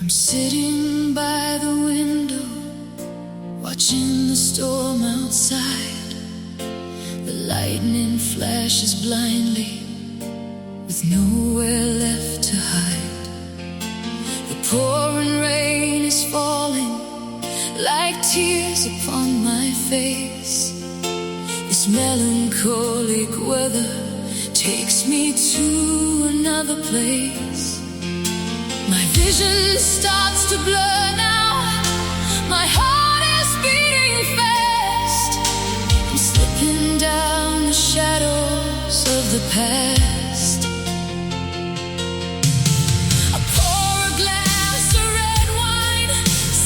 I'm sitting by the window, watching the storm outside. The lightning flashes blindly, with nowhere left to hide. The pouring rain is falling like tears upon my face. This melancholic weather takes me to another place. My vision starts to blur now. My heart is beating fast. I'm slipping down the shadows of the past. I pour a glass of red wine,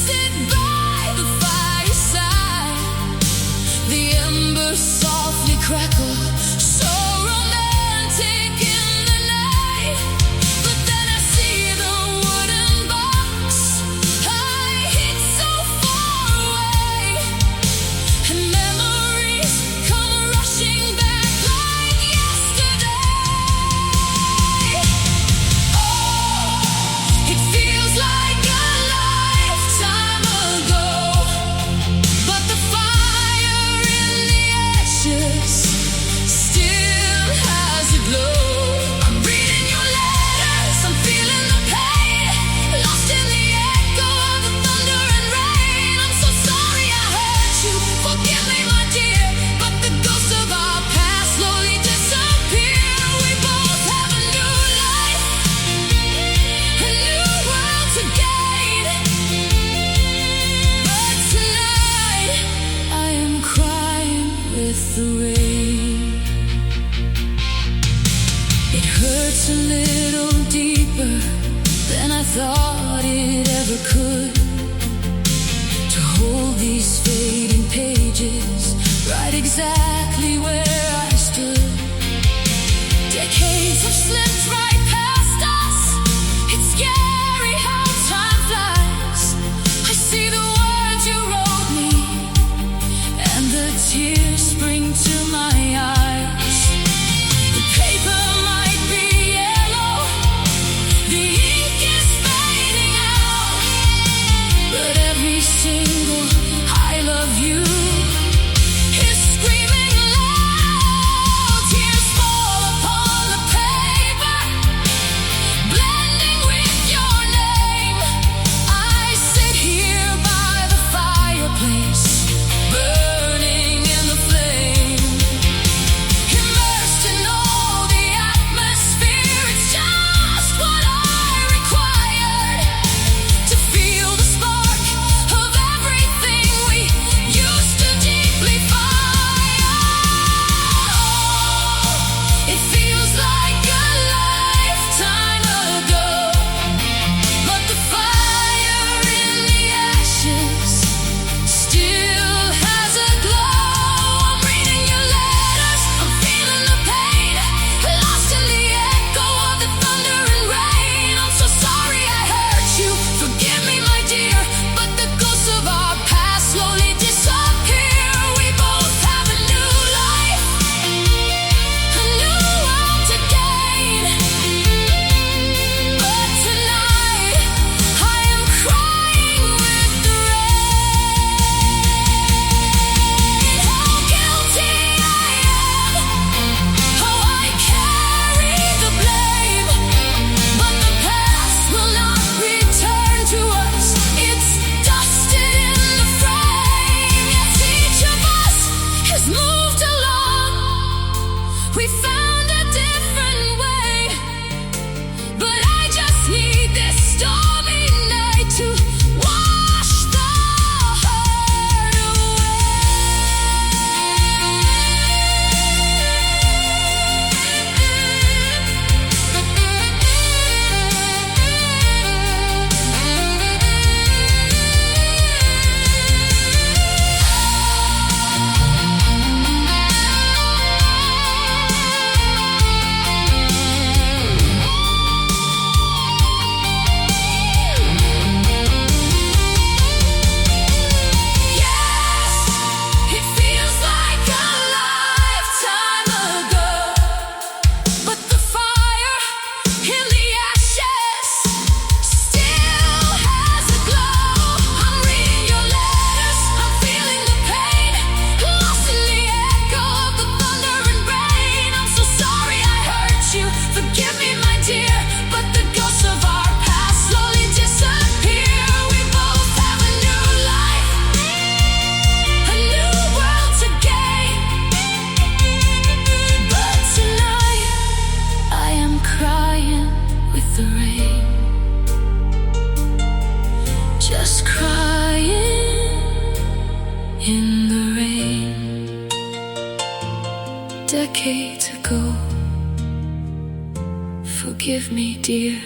sit by the fireside. The embers softly crackle, so romantic in the night. But then I see the wooden box I hid so far away, and memories come rushing back like yesterday. Oh, it feels like a lifetime ago, but the fire in the ashes still has a glow. I'm reading your letters, I'm feeling the pain, lost in the echo of the thunder and rain. I'm so sorry I hurt you, forgive me my dear, but the ghosts of our past slowly disappear. We both have a new life, a new world to gain. But tonight I am crying with the rain. It hurts a little deeper than I thought it ever could, to hold these fading pages right exactly where I stood. Decades have slipped right past us. It's scary how time flies. I see the words you wrote me, and the tears spring to my eyes. The paper might be yellow, the ink is fading out, but every single I love you is screaming loud. Tears fall upon the paper, the rain, just crying in the rain. Decades ago, forgive me, dear.